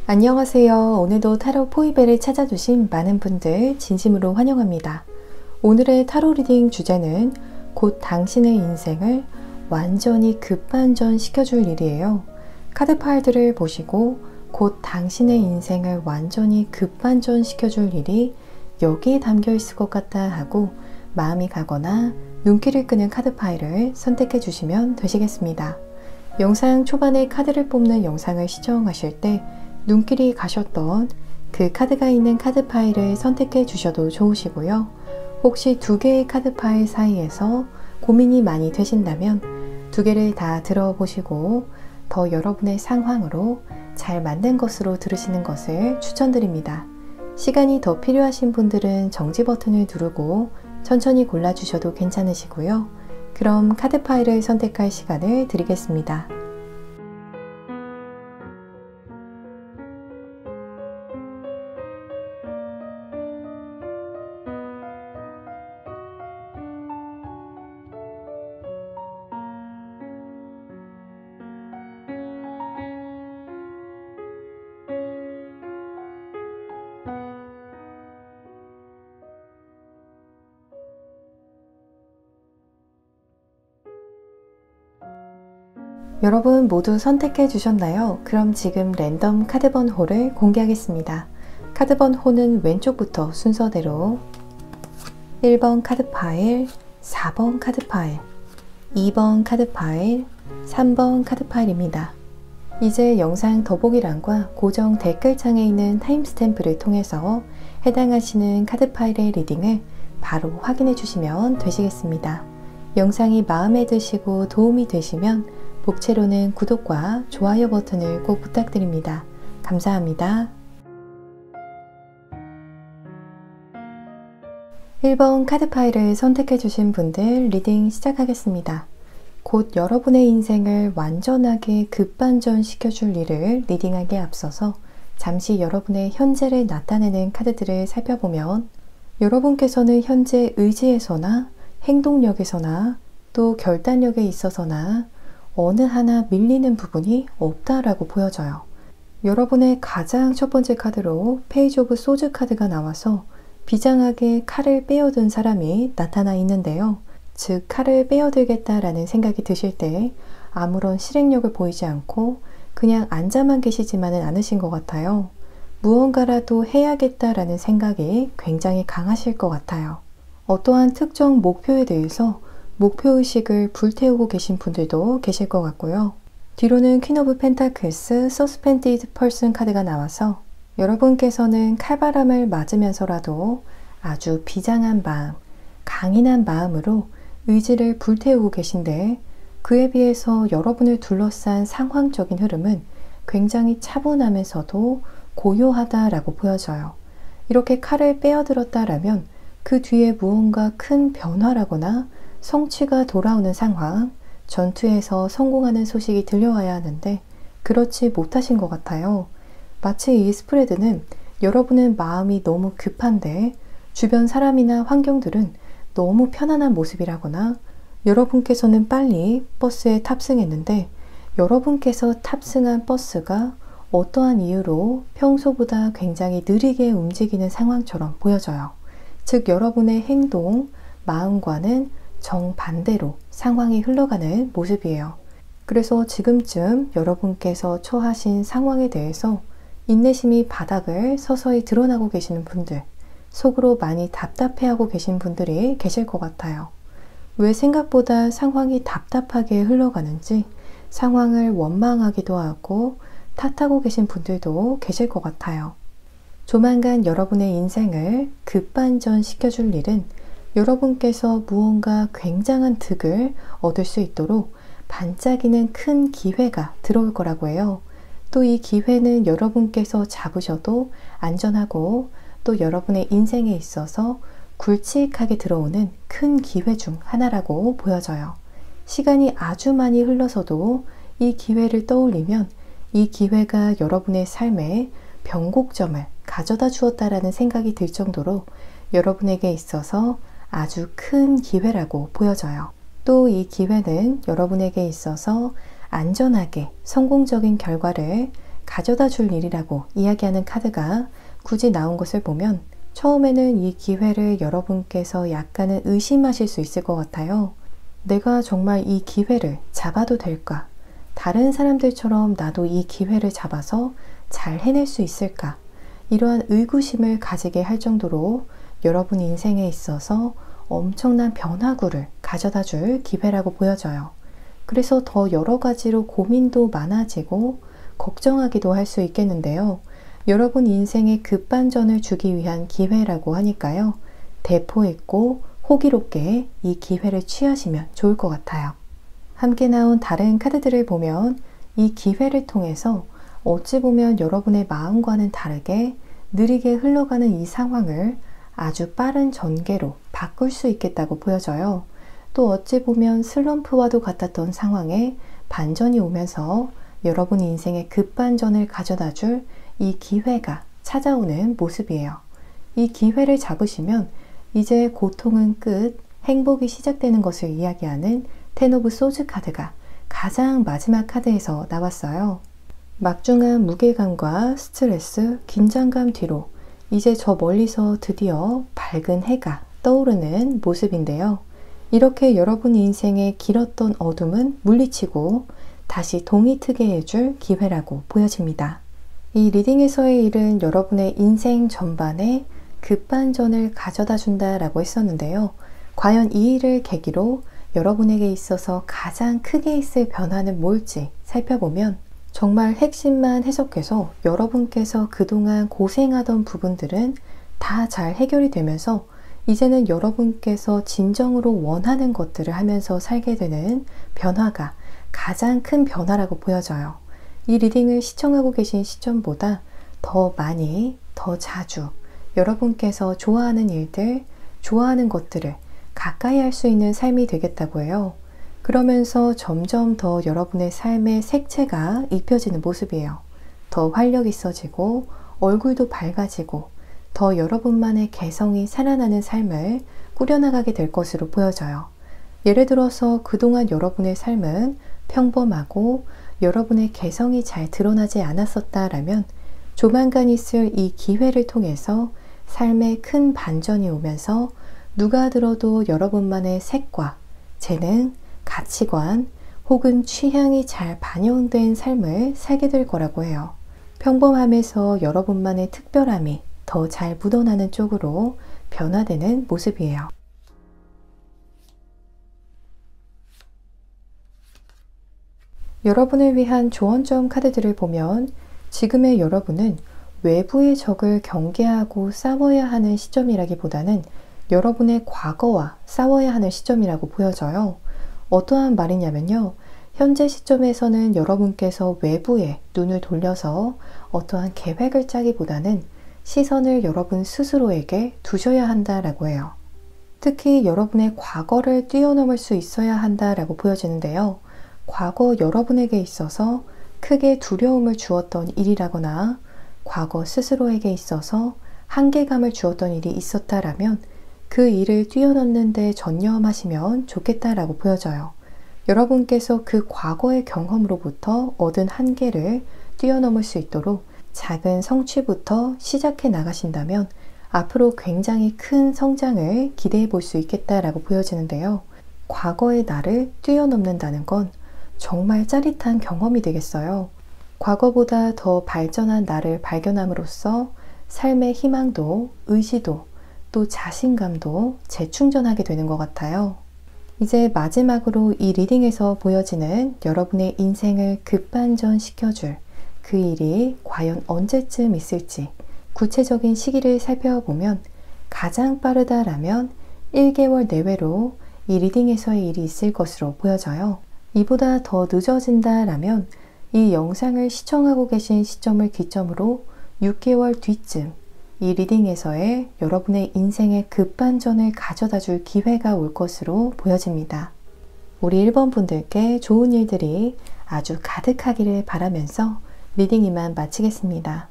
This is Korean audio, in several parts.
안녕하세요. 오늘도 타로 포이벨을 찾아주신 많은 분들 진심으로 환영합니다. 오늘의 타로 리딩 주제는 곧 당신의 인생을 완전히 급반전 시켜줄 일이에요. 카드 파일들을 보시고 곧 당신의 인생을 완전히 급반전 시켜줄 일이 여기에 담겨 있을 것 같다 하고 마음이 가거나 눈길을 끄는 카드 파일을 선택해 주시면 되시겠습니다. 영상 초반에 카드를 뽑는 영상을 시청하실 때 눈길이 가셨던 그 카드가 있는 카드 파일을 선택해 주셔도 좋으시고요. 혹시 두 개의 카드 파일 사이에서 고민이 많이 되신다면 두 개를 다 들어보시고 더 여러분의 상황으로 잘 맞는 것으로 들으시는 것을 추천드립니다. 시간이 더 필요하신 분들은 정지 버튼을 누르고 천천히 골라주셔도 괜찮으시고요. 그럼 카드 파일을 선택할 시간을 드리겠습니다. 여러분 모두 선택해 주셨나요? 그럼 지금 랜덤 카드 번호를 공개하겠습니다. 카드 번호는 왼쪽부터 순서대로 1번 카드 파일, 4번 카드 파일, 2번 카드 파일, 3번 카드 파일입니다. 이제 영상 더보기란과 고정 댓글창에 있는 타임스탬프를 통해서 해당하시는 카드 파일의 리딩을 바로 확인해 주시면 되시겠습니다. 영상이 마음에 드시고 도움이 되시면 복채로는 구독과 좋아요 버튼을 꼭 부탁드립니다. 감사합니다. 1번 카드 파일을 선택해 주신 분들 리딩 시작하겠습니다. 곧 여러분의 인생을 완전하게 급반전 시켜줄 일을 리딩하기에 앞서서 잠시 여러분의 현재를 나타내는 카드들을 살펴보면 여러분께서는 현재 의지에서나 행동력에서나 또 결단력에 있어서나 어느 하나 밀리는 부분이 없다라고 보여져요. 여러분의 가장 첫 번째 카드로 페이지 오브 소즈 카드가 나와서 비장하게 칼을 빼어든 사람이 나타나 있는데요. 즉 칼을 빼어들겠다라는 생각이 드실 때 아무런 실행력을 보이지 않고 그냥 앉아만 계시지만은 않으신 것 같아요. 무언가라도 해야겠다라는 생각이 굉장히 강하실 것 같아요. 어떠한 특정 목표에 대해서 목표의식을 불태우고 계신 분들도 계실 것 같고요. 뒤로는 퀸 오브 펜타클스 서스펜디드 펄슨 카드가 나와서 여러분께서는 칼바람을 맞으면서라도 아주 비장한 마음, 강인한 마음으로 의지를 불태우고 계신데 그에 비해서 여러분을 둘러싼 상황적인 흐름은 굉장히 차분하면서도 고요하다라고 보여져요. 이렇게 칼을 빼어들었다라면 그 뒤에 무언가 큰 변화라거나 성취가 돌아오는 상황, 전투에서 성공하는 소식이 들려와야 하는데 그렇지 못하신 것 같아요. 마치 이 스프레드는 여러분은 마음이 너무 급한데 주변 사람이나 환경들은 너무 편안한 모습이라거나 여러분께서는 빨리 버스에 탑승했는데 여러분께서 탑승한 버스가 어떠한 이유로 평소보다 굉장히 느리게 움직이는 상황처럼 보여져요. 즉 여러분의 행동, 마음과는 정반대로 상황이 흘러가는 모습이에요. 그래서 지금쯤 여러분께서 처하신 상황에 대해서 인내심이 바닥을 서서히 드러나고 계시는 분들, 속으로 많이 답답해하고 계신 분들이 계실 것 같아요. 왜 생각보다 상황이 답답하게 흘러가는지 상황을 원망하기도 하고 탓하고 계신 분들도 계실 것 같아요. 조만간 여러분의 인생을 급반전 시켜줄 일은 여러분께서 무언가 굉장한 득을 얻을 수 있도록 반짝이는 큰 기회가 들어올 거라고 해요. 또 이 기회는 여러분께서 잡으셔도 안전하고 또 여러분의 인생에 있어서 굵직하게 들어오는 큰 기회 중 하나라고 보여져요. 시간이 아주 많이 흘러서도 이 기회를 떠올리면 이 기회가 여러분의 삶에 변곡점을 가져다 주었다라는 생각이 들 정도로 여러분에게 있어서 아주 큰 기회라고 보여져요. 또 이 기회는 여러분에게 있어서 안전하게 성공적인 결과를 가져다 줄 일이라고 이야기하는 카드가 굳이 나온 것을 보면 처음에는 이 기회를 여러분께서 약간은 의심하실 수 있을 것 같아요. 내가 정말 이 기회를 잡아도 될까? 다른 사람들처럼 나도 이 기회를 잡아서 잘 해낼 수 있을까? 이러한 의구심을 가지게 할 정도로 여러분 인생에 있어서 엄청난 변화구를 가져다 줄 기회라고 보여져요. 그래서 더 여러 가지로 고민도 많아지고 걱정하기도 할 수 있겠는데요. 여러분 인생에 급반전을 주기 위한 기회라고 하니까요. 대포 있고 호기롭게 이 기회를 취하시면 좋을 것 같아요. 함께 나온 다른 카드들을 보면 이 기회를 통해서 어찌 보면 여러분의 마음과는 다르게 느리게 흘러가는 이 상황을 아주 빠른 전개로 바꿀 수 있겠다고 보여져요. 또 어찌 보면 슬럼프와도 같았던 상황에 반전이 오면서 여러분 인생의 급반전을 가져다 줄 이 기회가 찾아오는 모습이에요. 이 기회를 잡으시면 이제 고통은 끝, 행복이 시작되는 것을 이야기하는 텐 오브 소즈 카드가 가장 마지막 카드에서 나왔어요. 막중한 무게감과 스트레스, 긴장감 뒤로 이제 저 멀리서 드디어 밝은 해가 떠오르는 모습인데요. 이렇게 여러분 인생의 길었던 어둠은 물리치고 다시 동이 트게 해줄 기회라고 보여집니다. 이 리딩에서의 일은 여러분의 인생 전반에 급반전을 가져다 준다라고 했었는데요. 과연 이 일을 계기로 여러분에게 있어서 가장 크게 있을 변화는 뭘지 살펴보면 정말 핵심만 해석해서 여러분께서 그동안 고생하던 부분들은 다 잘 해결이 되면서 이제는 여러분께서 진정으로 원하는 것들을 하면서 살게 되는 변화가 가장 큰 변화라고 보여져요. 이 리딩을 시청하고 계신 시점보다 더 많이, 더 자주 여러분께서 좋아하는 일들, 좋아하는 것들을 가까이 할 수 있는 삶이 되겠다고 해요. 그러면서 점점 더 여러분의 삶의 색채가 입혀지는 모습이에요. 더 활력 있어지고 얼굴도 밝아지고 더 여러분만의 개성이 살아나는 삶을 꾸려나가게 될 것으로 보여져요. 예를 들어서 그동안 여러분의 삶은 평범하고 여러분의 개성이 잘 드러나지 않았었다라면 조만간 있을 이 기회를 통해서 삶에 큰 반전이 오면서 누가 들어도 여러분만의 색과 재능, 가치관 혹은 취향이 잘 반영된 삶을 살게 될 거라고 해요. 평범함에서 여러분만의 특별함이 더 잘 묻어나는 쪽으로 변화되는 모습이에요. 여러분을 위한 조언점 카드들을 보면 지금의 여러분은 외부의 적을 경계하고 싸워야 하는 시점이라기보다는 여러분의 과거와 싸워야 하는 시점이라고 보여져요. 어떠한 말이냐면요. 현재 시점에서는 여러분께서 외부에 눈을 돌려서 어떠한 계획을 짜기보다는 시선을 여러분 스스로에게 두셔야 한다라고 해요. 특히 여러분의 과거를 뛰어넘을 수 있어야 한다라고 보여지는데요. 과거 여러분에게 있어서 크게 두려움을 주었던 일이라거나 과거 스스로에게 있어서 한계감을 주었던 일이 있었다라면 그 일을 뛰어넘는 데 전념하시면 좋겠다라고 보여져요. 여러분께서 그 과거의 경험으로부터 얻은 한계를 뛰어넘을 수 있도록 작은 성취부터 시작해 나가신다면 앞으로 굉장히 큰 성장을 기대해 볼 수 있겠다라고 보여지는데요. 과거의 나를 뛰어넘는다는 건 정말 짜릿한 경험이 되겠어요. 과거보다 더 발전한 나를 발견함으로써 삶의 희망도, 의지도, 또 자신감도 재충전하게 되는 것 같아요. 이제 마지막으로 이 리딩에서 보여지는 여러분의 인생을 급반전 시켜줄 그 일이 과연 언제쯤 있을지 구체적인 시기를 살펴보면 가장 빠르다라면 1개월 내외로 이 리딩에서의 일이 있을 것으로 보여져요. 이보다 더 늦어진다라면 이 영상을 시청하고 계신 시점을 기점으로 6개월 뒤쯤 이 리딩에서의 여러분의 인생의 급반전을 가져다 줄 기회가 올 것으로 보여집니다. 우리 1번 분들께 좋은 일들이 아주 가득하기를 바라면서 리딩 이만 마치겠습니다.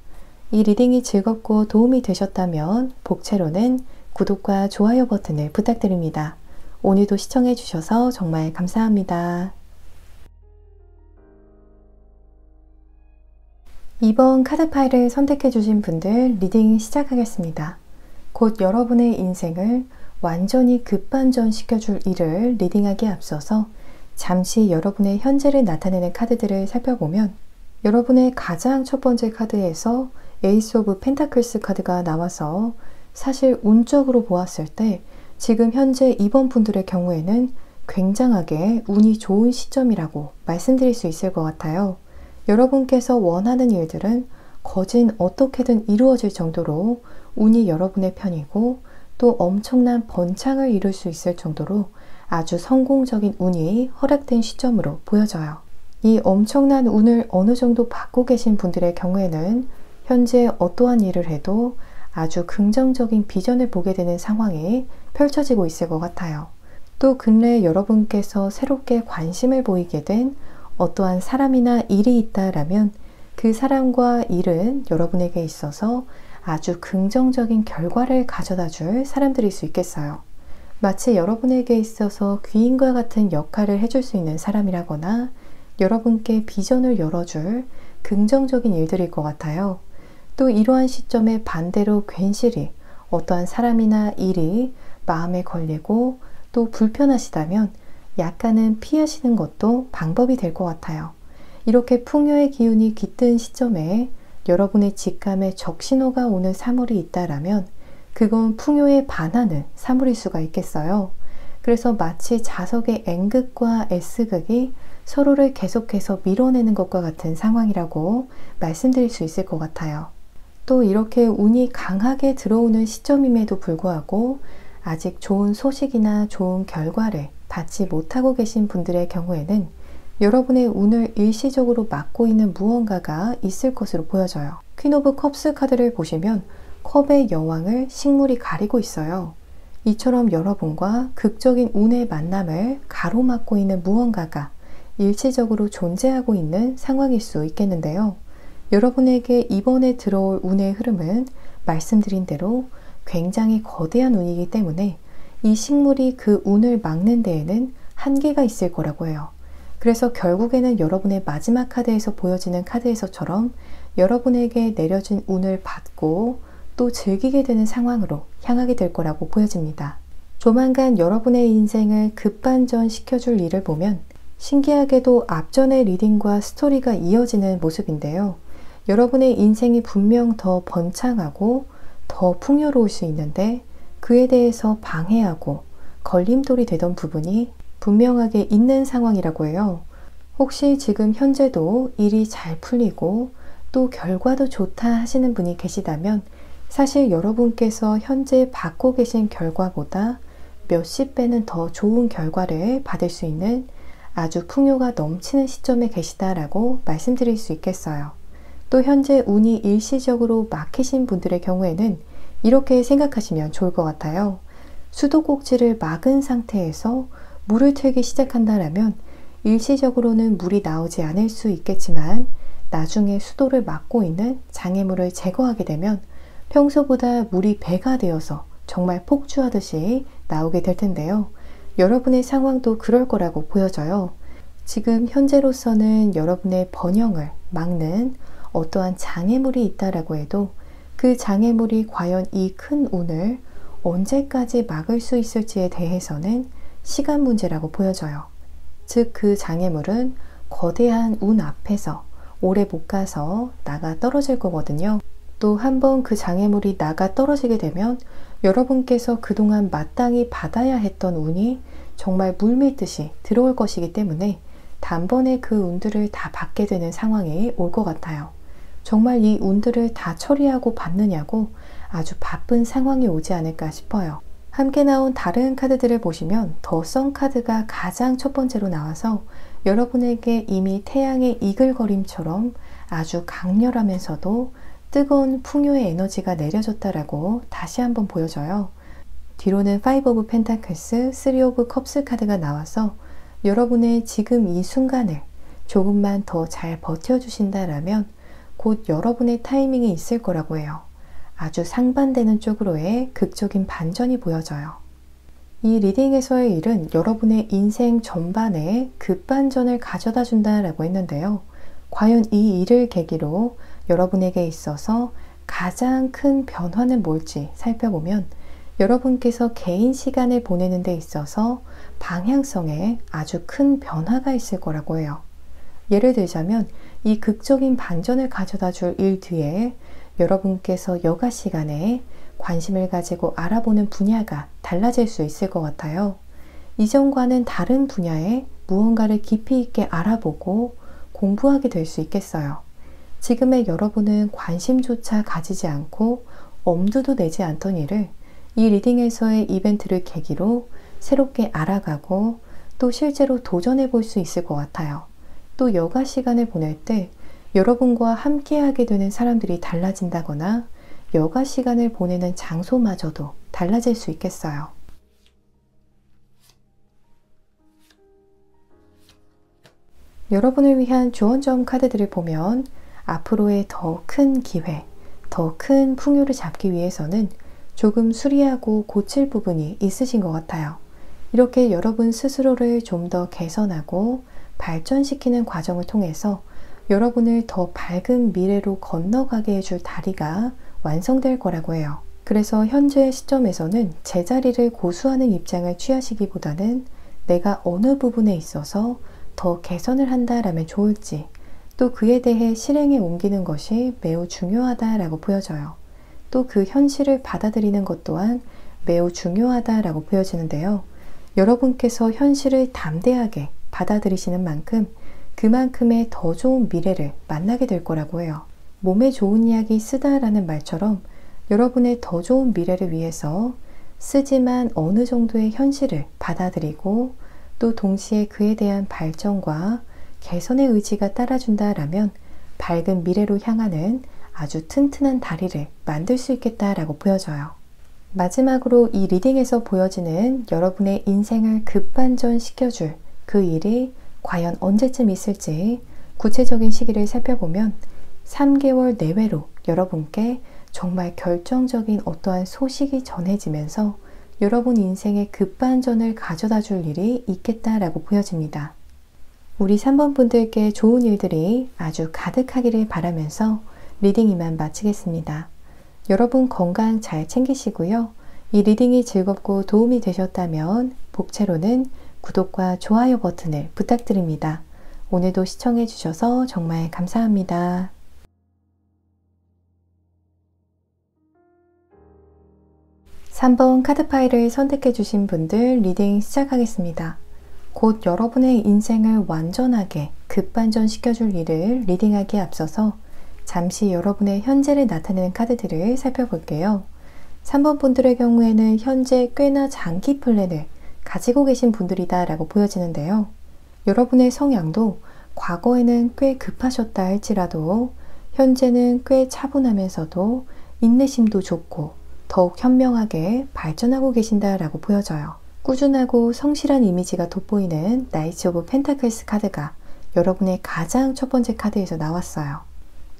이 리딩이 즐겁고 도움이 되셨다면 복채로는 구독과 좋아요 버튼을 부탁드립니다. 오늘도 시청해 주셔서 정말 감사합니다. 2번 카드 파일을 선택해 주신 분들 리딩 시작하겠습니다. 곧 여러분의 인생을 완전히 급반전 시켜줄 일을 리딩하기에 앞서서 잠시 여러분의 현재를 나타내는 카드들을 살펴보면 여러분의 가장 첫 번째 카드에서 에이스 오브 펜타클스 카드가 나와서 사실 운적으로 보았을 때 지금 현재 2번 분들의 경우에는 굉장하게 운이 좋은 시점이라고 말씀드릴 수 있을 것 같아요. 여러분께서 원하는 일들은 거진 어떻게든 이루어질 정도로 운이 여러분의 편이고 또 엄청난 번창을 이룰 수 있을 정도로 아주 성공적인 운이 허락된 시점으로 보여져요. 이 엄청난 운을 어느 정도 받고 계신 분들의 경우에는 현재 어떠한 일을 해도 아주 긍정적인 비전을 보게 되는 상황이 펼쳐지고 있을 것 같아요. 또 근래 여러분께서 새롭게 관심을 보이게 된 어떠한 사람이나 일이 있다라면 그 사람과 일은 여러분에게 있어서 아주 긍정적인 결과를 가져다 줄 사람들일 수 있겠어요. 마치 여러분에게 있어서 귀인과 같은 역할을 해줄 수 있는 사람이라거나 여러분께 비전을 열어줄 긍정적인 일들일 것 같아요. 또 이러한 시점에 반대로 괜시리 어떠한 사람이나 일이 마음에 걸리고 또 불편하시다면 약간은 피하시는 것도 방법이 될 것 같아요. 이렇게 풍요의 기운이 깃든 시점에 여러분의 직감에 적신호가 오는 사물이 있다라면 그건 풍요에 반하는 사물일 수가 있겠어요. 그래서 마치 자석의 N극과 S극이 서로를 계속해서 밀어내는 것과 같은 상황이라고 말씀드릴 수 있을 것 같아요. 또 이렇게 운이 강하게 들어오는 시점임에도 불구하고 아직 좋은 소식이나 좋은 결과를 받지 못하고 계신 분들의 경우에는 여러분의 운을 일시적으로 막고 있는 무언가가 있을 것으로 보여져요. 퀸 오브 컵스 카드를 보시면 컵의 여왕을 식물이 가리고 있어요. 이처럼 여러분과 극적인 운의 만남을 가로막고 있는 무언가가 일시적으로 존재하고 있는 상황일 수 있겠는데요. 여러분에게 이번에 들어올 운의 흐름은 말씀드린 대로 굉장히 거대한 운이기 때문에 이 식물이 그 운을 막는 데에는 한계가 있을 거라고 해요. 그래서 결국에는 여러분의 마지막 카드에서 보여지는 카드에서처럼 여러분에게 내려진 운을 받고 또 즐기게 되는 상황으로 향하게 될 거라고 보여집니다. 조만간 여러분의 인생을 급반전 시켜줄 일을 보면 신기하게도 앞전의 리딩과 스토리가 이어지는 모습인데요. 여러분의 인생이 분명 더 번창하고 더 풍요로울 수 있는데 그에 대해서 방해하고 걸림돌이 되던 부분이 분명하게 있는 상황이라고 해요. 혹시 지금 현재도 일이 잘 풀리고 또 결과도 좋다 하시는 분이 계시다면 사실 여러분께서 현재 받고 계신 결과보다 몇십 배는 더 좋은 결과를 받을 수 있는 아주 풍요가 넘치는 시점에 계시다라고 말씀드릴 수 있겠어요. 또 현재 운이 일시적으로 막히신 분들의 경우에는 이렇게 생각하시면 좋을 것 같아요. 수도꼭지를 막은 상태에서 물을 틀기 시작한다면 일시적으로는 물이 나오지 않을 수 있겠지만 나중에 수도를 막고 있는 장애물을 제거하게 되면 평소보다 물이 배가 되어서 정말 폭주하듯이 나오게 될 텐데요. 여러분의 상황도 그럴 거라고 보여져요. 지금 현재로서는 여러분의 번영을 막는 어떠한 장애물이 있다라고 해도 그 장애물이 과연 이 큰 운을 언제까지 막을 수 있을지에 대해서는 시간 문제라고 보여져요. 즉 그 장애물은 거대한 운 앞에서 오래 못 가서 나가 떨어질 거거든요. 또 한번 그 장애물이 나가 떨어지게 되면 여러분께서 그동안 마땅히 받아야 했던 운이 정말 물밀듯이 들어올 것이기 때문에 단번에 그 운들을 다 받게 되는 상황이 올 것 같아요. 정말 이 운들을 다 처리하고 받느냐고 아주 바쁜 상황이 오지 않을까 싶어요. 함께 나온 다른 카드들을 보시면 더 선 카드가 가장 첫 번째로 나와서 여러분에게 이미 태양의 이글거림처럼 아주 강렬하면서도 뜨거운 풍요의 에너지가 내려졌다라고 다시 한번 보여져요. 뒤로는 5 오브 펜타클스, 3 오브 컵스 카드가 나와서 여러분의 지금 이 순간을 조금만 더 잘 버텨주신다라면 곧 여러분의 타이밍이 있을 거라고 해요. 아주 상반되는 쪽으로의 극적인 반전이 보여져요. 이 리딩에서의 일은 여러분의 인생 전반에 급반전을 가져다 준다라고 했는데요. 과연 이 일을 계기로 여러분에게 있어서 가장 큰 변화는 뭘지 살펴보면 여러분께서 개인 시간을 보내는 데 있어서 방향성에 아주 큰 변화가 있을 거라고 해요. 예를 들자면 이 극적인 반전을 가져다 줄 일 뒤에 여러분께서 여가 시간에 관심을 가지고 알아보는 분야가 달라질 수 있을 것 같아요. 이전과는 다른 분야에 무언가를 깊이 있게 알아보고 공부하게 될 수 있겠어요. 지금의 여러분은 관심조차 가지지 않고 엄두도 내지 않던 일을 이 리딩에서의 이벤트를 계기로 새롭게 알아가고 또 실제로 도전해 볼 수 있을 것 같아요. 또 여가 시간을 보낼 때 여러분과 함께 하게 되는 사람들이 달라진다거나 여가 시간을 보내는 장소마저도 달라질 수 있겠어요. 여러분을 위한 조언점 카드들을 보면 앞으로의 더 큰 기회, 더 큰 풍요를 잡기 위해서는 조금 수리하고 고칠 부분이 있으신 것 같아요. 이렇게 여러분 스스로를 좀 더 개선하고 발전시키는 과정을 통해서 여러분을 더 밝은 미래로 건너가게 해줄 다리가 완성될 거라고 해요. 그래서 현재 시점에서는 제자리를 고수하는 입장을 취하시기보다는 내가 어느 부분에 있어서 더 개선을 한다라면 좋을지, 또 그에 대해 실행에 옮기는 것이 매우 중요하다라고 보여져요. 또 그 현실을 받아들이는 것 또한 매우 중요하다라고 보여지는데요. 여러분께서 현실을 담대하게 받아들이시는 만큼 그만큼의 더 좋은 미래를 만나게 될 거라고 해요. 몸에 좋은 약이 쓰다라는 말처럼 여러분의 더 좋은 미래를 위해서 쓰지만 어느 정도의 현실을 받아들이고 또 동시에 그에 대한 발전과 개선의 의지가 따라준다라면 밝은 미래로 향하는 아주 튼튼한 다리를 만들 수 있겠다라고 보여져요. 마지막으로 이 리딩에서 보여지는 여러분의 인생을 급반전 시켜줄 그 일이 과연 언제쯤 있을지 구체적인 시기를 살펴보면 3개월 내외로 여러분께 정말 결정적인 어떠한 소식이 전해지면서 여러분 인생의 급반전을 가져다 줄 일이 있겠다라고 보여집니다. 우리 3번 분들께 좋은 일들이 아주 가득하기를 바라면서 리딩 이만 마치겠습니다. 여러분 건강 잘 챙기시고요. 이 리딩이 즐겁고 도움이 되셨다면 복채로는 구독과 좋아요 버튼을 부탁드립니다. 오늘도 시청해 주셔서 정말 감사합니다. 3번 카드 파일을 선택해 주신 분들 리딩 시작하겠습니다. 곧 여러분의 인생을 완전하게 급반전 시켜줄 일을 리딩하기에 앞서서 잠시 여러분의 현재를 나타내는 카드들을 살펴볼게요. 3번 분들의 경우에는 현재 꽤나 장기 플랜을 가지고 계신 분들이다 라고 보여지는데요. 여러분의 성향도 과거에는 꽤 급하셨다 할지라도 현재는 꽤 차분하면서도 인내심도 좋고 더욱 현명하게 발전하고 계신다 라고 보여져요. 꾸준하고 성실한 이미지가 돋보이는 나이츠 오브 펜타클스 카드가 여러분의 가장 첫 번째 카드에서 나왔어요.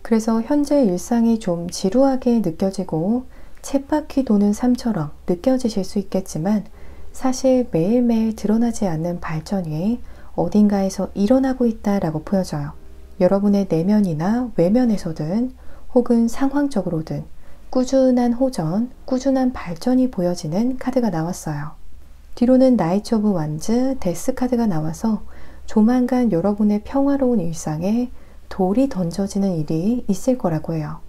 그래서 현재 일상이 좀 지루하게 느껴지고 쳇바퀴 도는 삶처럼 느껴지실 수 있겠지만 사실 매일매일 드러나지 않는 발전이 어딘가에서 일어나고 있다라고 보여져요. 여러분의 내면이나 외면에서든 혹은 상황적으로든 꾸준한 호전, 꾸준한 발전이 보여지는 카드가 나왔어요. 뒤로는 나이트 오브 완즈, 데스 카드가 나와서 조만간 여러분의 평화로운 일상에 돌이 던져지는 일이 있을 거라고 해요.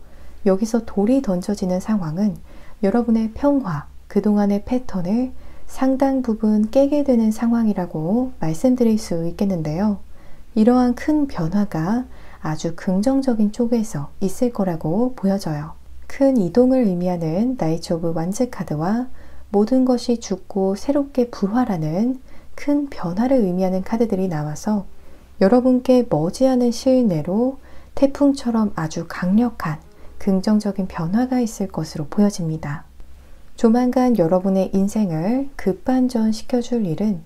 여기서 돌이 던져지는 상황은 여러분의 평화, 그동안의 패턴을 상당 부분 깨게 되는 상황이라고 말씀드릴 수 있겠는데요. 이러한 큰 변화가 아주 긍정적인 쪽에서 있을 거라고 보여져요. 큰 이동을 의미하는 나이트 오브 완즈 카드와 모든 것이 죽고 새롭게 부활하는 큰 변화를 의미하는 카드들이 나와서 여러분께 머지않은 시일 내로 태풍처럼 아주 강력한 긍정적인 변화가 있을 것으로 보여집니다. 조만간 여러분의 인생을 급반전 시켜줄 일은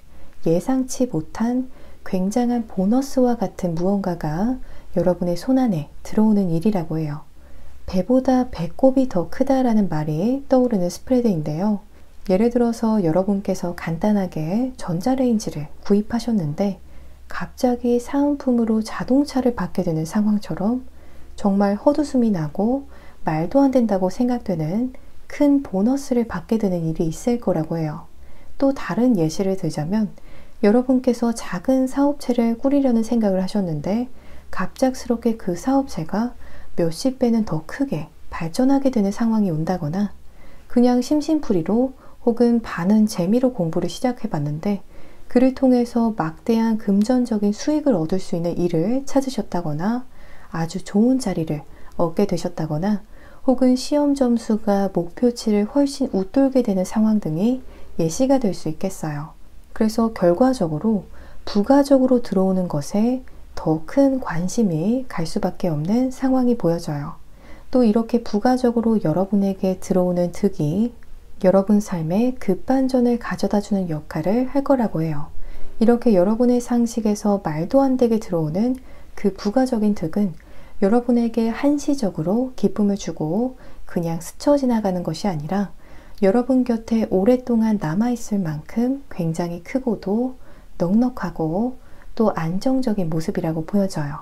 예상치 못한 굉장한 보너스와 같은 무언가가 여러분의 손안에 들어오는 일이라고 해요. 배보다 배꼽이 더 크다라는 말이 떠오르는 스프레드인데요. 예를 들어서 여러분께서 간단하게 전자레인지를 구입하셨는데 갑자기 사은품으로 자동차를 받게 되는 상황처럼 정말 헛웃음이 나고 말도 안 된다고 생각되는 큰 보너스를 받게 되는 일이 있을 거라고 해요. 또 다른 예시를 들자면 여러분께서 작은 사업체를 꾸리려는 생각을 하셨는데 갑작스럽게 그 사업체가 몇십 배는 더 크게 발전하게 되는 상황이 온다거나 그냥 심심풀이로 혹은 반은 재미로 공부를 시작해 봤는데 그를 통해서 막대한 금전적인 수익을 얻을 수 있는 일을 찾으셨다거나 아주 좋은 자리를 얻게 되셨다거나 혹은 시험 점수가 목표치를 훨씬 웃돌게 되는 상황 등이 예시가 될 수 있겠어요. 그래서 결과적으로 부가적으로 들어오는 것에 더 큰 관심이 갈 수밖에 없는 상황이 보여져요. 또 이렇게 부가적으로 여러분에게 들어오는 득이 여러분 삶에 급반전을 가져다주는 역할을 할 거라고 해요. 이렇게 여러분의 상식에서 말도 안 되게 들어오는 그 부가적인 득은 여러분에게 한시적으로 기쁨을 주고 그냥 스쳐 지나가는 것이 아니라 여러분 곁에 오랫동안 남아있을 만큼 굉장히 크고도 넉넉하고 또 안정적인 모습이라고 보여져요.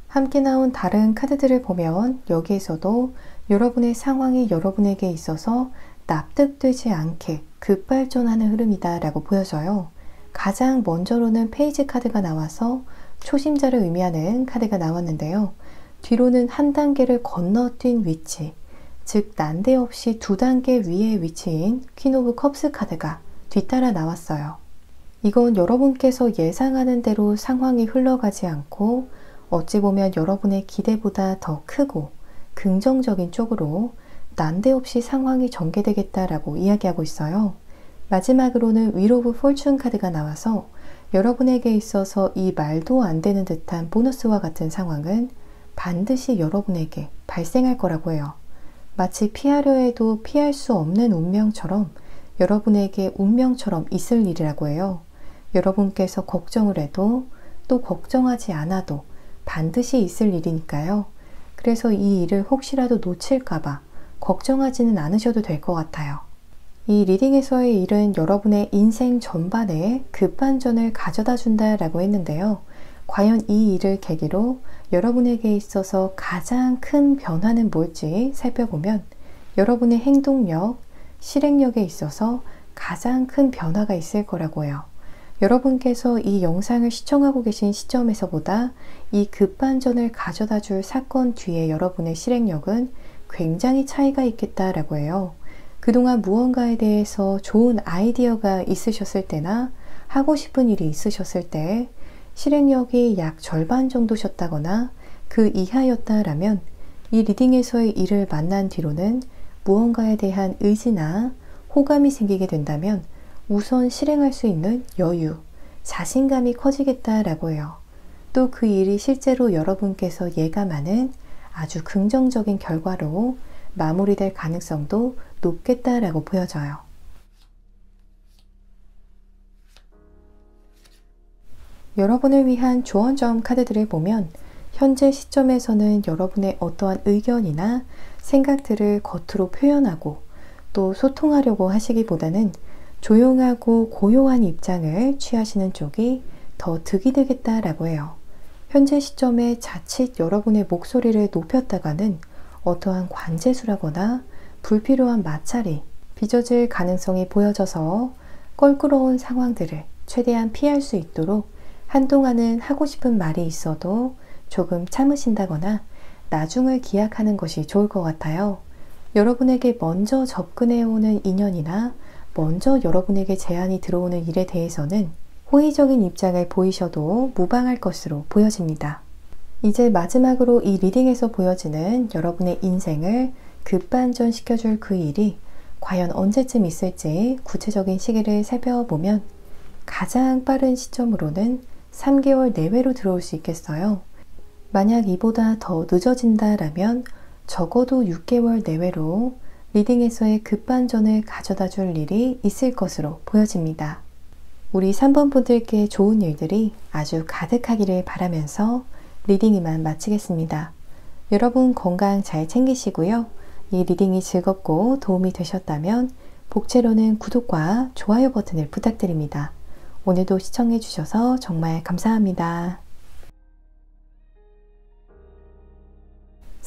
함께 나온 다른 카드들을 보면 여기에서도 여러분의 상황이 여러분에게 있어서 납득되지 않게 급발전하는 흐름이다 라고 보여져요. 가장 먼저로는 페이지 카드가 나와서 초심자를 의미하는 카드가 나왔는데요. 뒤로는 한 단계를 건너뛴 위치, 즉 난데없이 두 단계 위에 위치인 퀸 오브 컵스 카드가 뒤따라 나왔어요. 이건 여러분께서 예상하는 대로 상황이 흘러가지 않고 어찌 보면 여러분의 기대보다 더 크고 긍정적인 쪽으로 난데없이 상황이 전개되겠다라고 이야기하고 있어요. 마지막으로는 윌 오브 포춘 카드가 나와서 여러분에게 있어서 이 말도 안 되는 듯한 보너스와 같은 상황은 반드시 여러분에게 발생할 거라고 해요. 마치 피하려 해도 피할 수 없는 운명처럼 여러분에게 운명처럼 있을 일이라고 해요. 여러분께서 걱정을 해도 또 걱정하지 않아도 반드시 있을 일이니까요. 그래서 이 일을 혹시라도 놓칠까봐 걱정하지는 않으셔도 될 것 같아요. 이 리딩에서의 일은 여러분의 인생 전반에 급반전을 가져다 준다라고 했는데요. 과연 이 일을 계기로 여러분에게 있어서 가장 큰 변화는 뭘지 살펴보면 여러분의 행동력, 실행력에 있어서 가장 큰 변화가 있을 거라고 해요. 여러분께서 이 영상을 시청하고 계신 시점에서보다 이 급반전을 가져다 줄 사건 뒤에 여러분의 실행력은 굉장히 차이가 있겠다라고 해요. 그동안 무언가에 대해서 좋은 아이디어가 있으셨을 때나 하고 싶은 일이 있으셨을 때 실행력이 약 절반 정도셨다거나 그 이하였다라면 이 리딩에서의 일을 만난 뒤로는 무언가에 대한 의지나 호감이 생기게 된다면 우선 실행할 수 있는 여유, 자신감이 커지겠다라고 해요. 또 그 일이 실제로 여러분께서 예감하는 아주 긍정적인 결과로 마무리될 가능성도 높겠다라고 보여져요. 여러분을 위한 조언점 카드들을 보면 현재 시점에서는 여러분의 어떠한 의견이나 생각들을 겉으로 표현하고 또 소통하려고 하시기보다는 조용하고 고요한 입장을 취하시는 쪽이 더 득이 되겠다라고 해요. 현재 시점에 자칫 여러분의 목소리를 높였다가는 어떠한 관재수라거나 불필요한 마찰이 빚어질 가능성이 보여져서 껄끄러운 상황들을 최대한 피할 수 있도록 한동안은 하고 싶은 말이 있어도 조금 참으신다거나 나중을 기약하는 것이 좋을 것 같아요. 여러분에게 먼저 접근해오는 인연이나 먼저 여러분에게 제안이 들어오는 일에 대해서는 호의적인 입장을 보이셔도 무방할 것으로 보여집니다. 이제 마지막으로 이 리딩에서 보여지는 여러분의 인생을 급반전 시켜줄 그 일이 과연 언제쯤 있을지 구체적인 시기를 살펴보면 가장 빠른 시점으로는 3개월 내외로 들어올 수 있겠어요. 만약 이보다 더 늦어진다라면 적어도 6개월 내외로 리딩에서의 급반전을 가져다 줄 일이 있을 것으로 보여집니다. 우리 3번 분들께 좋은 일들이 아주 가득하기를 바라면서 리딩 이만 마치겠습니다. 여러분 건강 잘 챙기시고요. 이 리딩이 즐겁고 도움이 되셨다면 복채로는 구독과 좋아요 버튼을 부탁드립니다. 오늘도 시청해 주셔서 정말 감사합니다.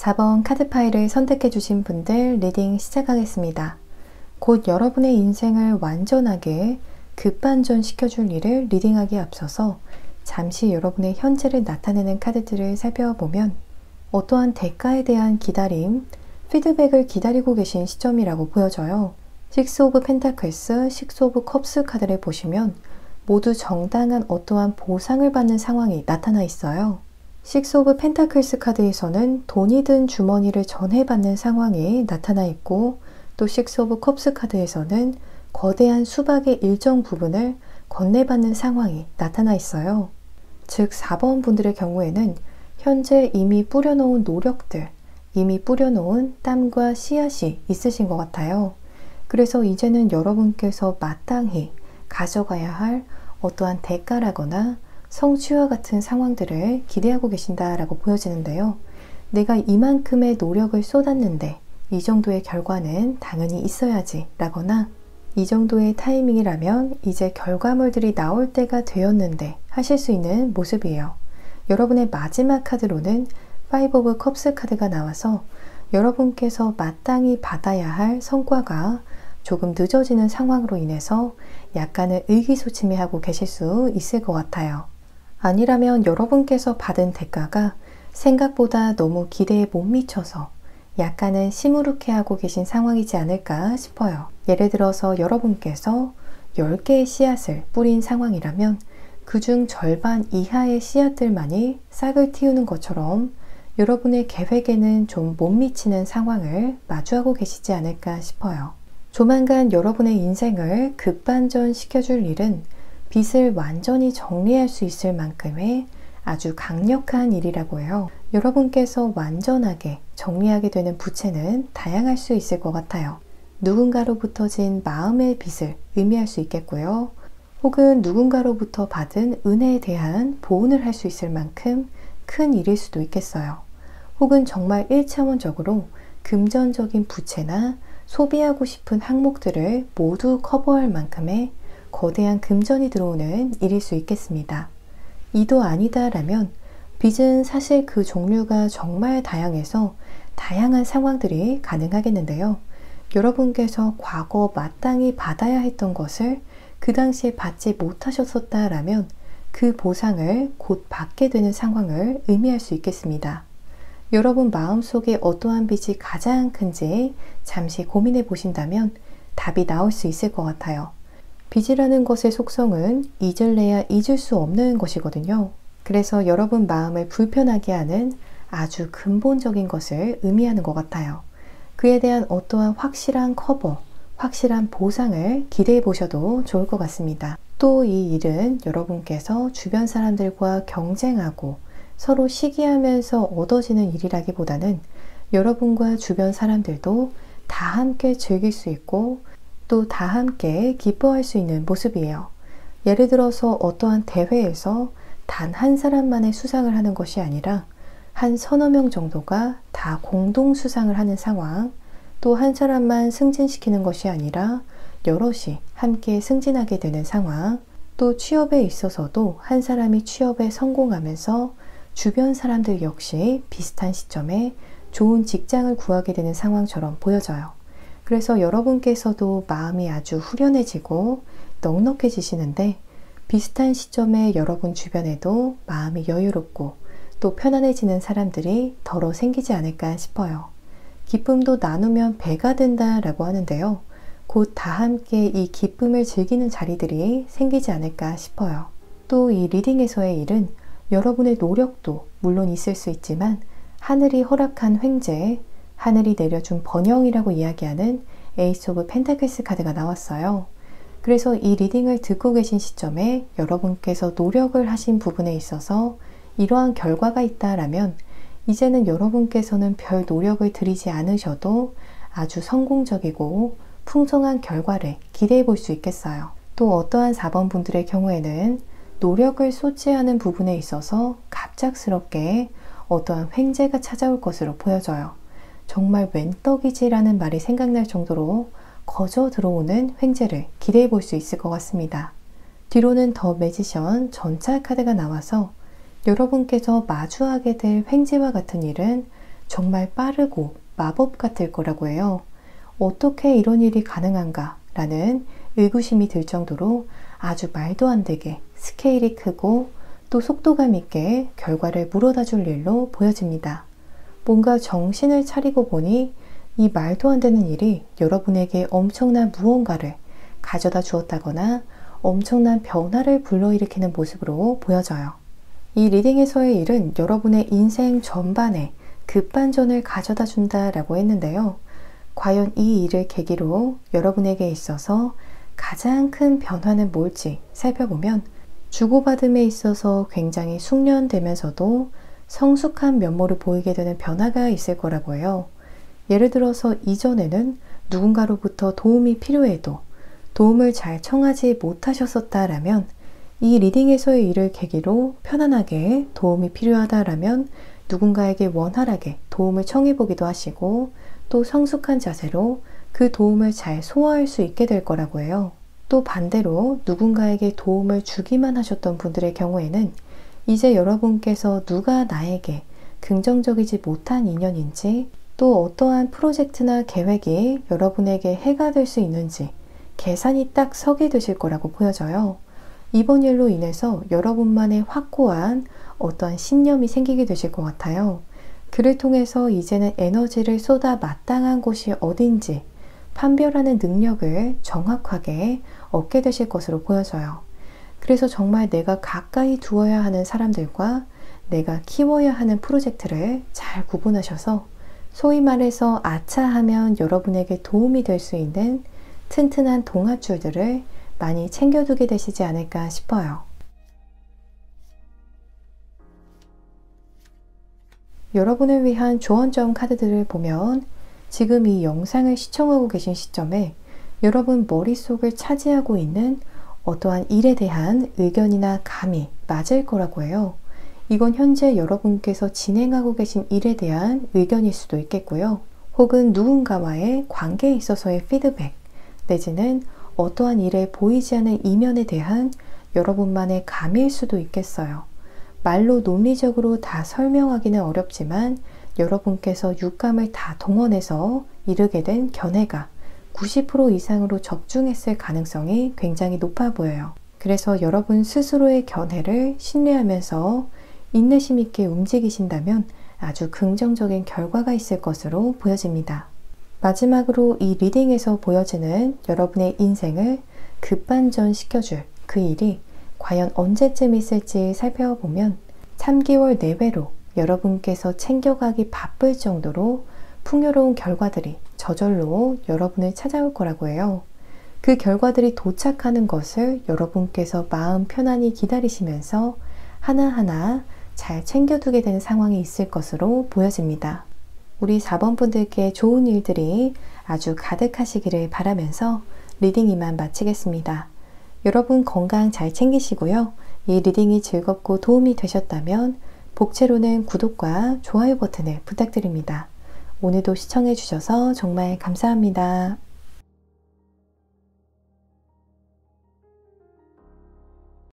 4번 카드 파일을 선택해 주신 분들 리딩 시작하겠습니다. 곧 여러분의 인생을 완전하게 급반전 시켜줄 일을 리딩하기에 앞서서 잠시 여러분의 현재를 나타내는 카드들을 살펴보면 어떠한 대가에 대한 기다림, 피드백을 기다리고 계신 시점이라고 보여져요. 식스 오브 펜타클스, 식스 오브 컵스 카드를 보시면 모두 정당한 어떠한 보상을 받는 상황이 나타나 있어요. 식스 오브 펜타클스 카드에서는 돈이 든 주머니를 전해받는 상황이 나타나 있고, 또 식스 오브 컵스 카드에서는 거대한 수박의 일정 부분을 건네받는 상황이 나타나 있어요. 즉 4번 분들의 경우에는 현재 이미 뿌려놓은 노력들, 이미 뿌려놓은 땀과 씨앗이 있으신 것 같아요. 그래서 이제는 여러분께서 마땅히 가져가야 할 어떠한 대가라거나 성취와 같은 상황들을 기대하고 계신다라고 보여지는데요. 내가 이만큼의 노력을 쏟았는데 이 정도의 결과는 당연히 있어야지 라거나 이 정도의 타이밍이라면 이제 결과물들이 나올 때가 되었는데 하실 수 있는 모습이에요. 여러분의 마지막 카드로는 파이브 오브 컵스 카드가 나와서 여러분께서 마땅히 받아야 할 성과가 조금 늦어지는 상황으로 인해서 약간의 의기소침해하고 계실 수 있을 것 같아요. 아니라면 여러분께서 받은 대가가 생각보다 너무 기대에 못 미쳐서 약간은 시무룩해하고 계신 상황이지 않을까 싶어요. 예를 들어서 여러분께서 10개의 씨앗을 뿌린 상황이라면 그중 절반 이하의 씨앗들만이 싹을 틔우는 것처럼 여러분의 계획에는 좀 못 미치는 상황을 마주하고 계시지 않을까 싶어요. 조만간 여러분의 인생을 급반전 시켜줄 일은 빚을 완전히 정리할 수 있을 만큼의 아주 강력한 일이라고 해요. 여러분께서 완전하게 정리하게 되는 부채는 다양할 수 있을 것 같아요. 누군가로부터 진 마음의 빚을 의미할 수 있겠고요. 혹은 누군가로부터 받은 은혜에 대한 보은을 할 수 있을 만큼 큰 일일 수도 있겠어요. 혹은 정말 1차원적으로 금전적인 부채나 소비하고 싶은 항목들을 모두 커버할 만큼의 거대한 금전이 들어오는 일일 수 있겠습니다. 이도 아니다라면 빚은 사실 그 종류가 정말 다양해서 다양한 상황들이 가능하겠는데요. 여러분께서 과거 마땅히 받아야 했던 것을 그 당시에 받지 못하셨었다라면 그 보상을 곧 받게 되는 상황을 의미할 수 있겠습니다. 여러분 마음속에 어떠한 빚이 가장 큰지 잠시 고민해 보신다면 답이 나올 수 있을 것 같아요. 빚이라는 것의 속성은 잊을래야 잊을 수 없는 것이거든요. 그래서 여러분 마음을 불편하게 하는 아주 근본적인 것을 의미하는 것 같아요. 그에 대한 어떠한 확실한 커버, 확실한 보상을 기대해 보셔도 좋을 것 같습니다. 또 이 일은 여러분께서 주변 사람들과 경쟁하고 서로 시기하면서 얻어지는 일이라기보다는 여러분과 주변 사람들도 다 함께 즐길 수 있고 또 다 함께 기뻐할 수 있는 모습이에요. 예를 들어서 어떠한 대회에서 단 한 사람만의 수상을 하는 것이 아니라 한 서너 명 정도가 다 공동 수상을 하는 상황, 또 한 사람만 승진시키는 것이 아니라 여럿이 함께 승진하게 되는 상황, 또 취업에 있어서도 한 사람이 취업에 성공하면서 주변 사람들 역시 비슷한 시점에 좋은 직장을 구하게 되는 상황처럼 보여져요. 그래서 여러분께서도 마음이 아주 후련해지고 넉넉해지시는데 비슷한 시점에 여러분 주변에도 마음이 여유롭고 또 편안해지는 사람들이 덜어 생기지 않을까 싶어요. 기쁨도 나누면 배가 된다라고 하는데요. 곧 다 함께 이 기쁨을 즐기는 자리들이 생기지 않을까 싶어요. 또 이 리딩에서의 일은 여러분의 노력도 물론 있을 수 있지만 하늘이 허락한 횡재, 하늘이 내려준 번영이라고 이야기하는 에이스 오브 펜타클스 카드가 나왔어요. 그래서 이 리딩을 듣고 계신 시점에 여러분께서 노력을 하신 부분에 있어서 이러한 결과가 있다라면 이제는 여러분께서는 별 노력을 들이지 않으셔도 아주 성공적이고 풍성한 결과를 기대해 볼 수 있겠어요. 또 어떠한 4번 분들의 경우에는 노력을 쏟지 않은 부분에 있어서 갑작스럽게 어떠한 횡재가 찾아올 것으로 보여져요. 정말 웬 떡이지라는 말이 생각날 정도로 거저 들어오는 횡재를 기대해 볼 수 있을 것 같습니다. 뒤로는 더 매지션 전차 카드가 나와서 여러분께서 마주하게 될 횡재와 같은 일은 정말 빠르고 마법 같을 거라고 해요. 어떻게 이런 일이 가능한가 라는 의구심이 들 정도로 아주 말도 안 되게 스케일이 크고 또 속도감 있게 결과를 물어다 줄 일로 보여집니다. 뭔가 정신을 차리고 보니 이 말도 안 되는 일이 여러분에게 엄청난 무언가를 가져다 주었다거나 엄청난 변화를 불러일으키는 모습으로 보여져요. 이 리딩에서의 일은 여러분의 인생 전반에 급반전을 가져다 준다라고 했는데요. 과연 이 일을 계기로 여러분에게 있어서 가장 큰 변화는 뭘지 살펴보면 주고받음에 있어서 굉장히 숙련되면서도 성숙한 면모를 보이게 되는 변화가 있을 거라고 해요. 예를 들어서 이전에는 누군가로부터 도움이 필요해도 도움을 잘 청하지 못하셨었다라면 이 리딩에서의 일을 계기로 편안하게 도움이 필요하다라면 누군가에게 원활하게 도움을 청해보기도 하시고 또 성숙한 자세로 그 도움을 잘 소화할 수 있게 될 거라고 해요. 또 반대로 누군가에게 도움을 주기만 하셨던 분들의 경우에는 이제 여러분께서 누가 나에게 긍정적이지 못한 인연인지 또 어떠한 프로젝트나 계획이 여러분에게 해가 될 수 있는지 계산이 딱 서게 되실 거라고 보여져요. 이번 일로 인해서 여러분만의 확고한 어떠한 신념이 생기게 되실 것 같아요. 그를 통해서 이제는 에너지를 쏟아 마땅한 곳이 어딘지 판별하는 능력을 정확하게 얻게 되실 것으로 보여져요. 그래서 정말 내가 가까이 두어야 하는 사람들과 내가 키워야 하는 프로젝트를 잘 구분하셔서 소위 말해서 아차하면 여러분에게 도움이 될 수 있는 튼튼한 동아줄들을 많이 챙겨두게 되시지 않을까 싶어요. 여러분을 위한 조언점 카드들을 보면 지금 이 영상을 시청하고 계신 시점에 여러분 머릿속을 차지하고 있는 어떠한 일에 대한 의견이나 감이 맞을 거라고 해요. 이건 현재 여러분께서 진행하고 계신 일에 대한 의견일 수도 있겠고요. 혹은 누군가와의 관계에 있어서의 피드백, 내지는 어떠한 일에 보이지 않는 이면에 대한 여러분만의 감일 수도 있겠어요. 말로 논리적으로 다 설명하기는 어렵지만 여러분께서 육감을 다 동원해서 이르게 된 견해가 90% 이상으로 적중했을 가능성이 굉장히 높아 보여요. 그래서 여러분 스스로의 견해를 신뢰하면서 인내심 있게 움직이신다면 아주 긍정적인 결과가 있을 것으로 보여집니다. 마지막으로 이 리딩에서 보여지는 여러분의 인생을 급반전 시켜줄 그 일이 과연 언제쯤 있을지 살펴보면 3개월 내외로 여러분께서 챙겨가기 바쁠 정도로 풍요로운 결과들이 저절로 여러분을 찾아올 거라고 해요. 그 결과들이 도착하는 것을 여러분께서 마음 편안히 기다리시면서 하나하나 잘 챙겨두게 되는 상황이 있을 것으로 보여집니다. 우리 4번 분들께 좋은 일들이 아주 가득하시기를 바라면서 리딩 이만 마치겠습니다. 여러분 건강 잘 챙기시고요. 이 리딩이 즐겁고 도움이 되셨다면 복채로는 구독과 좋아요 버튼을 부탁드립니다. 오늘도 시청해 주셔서 정말 감사합니다.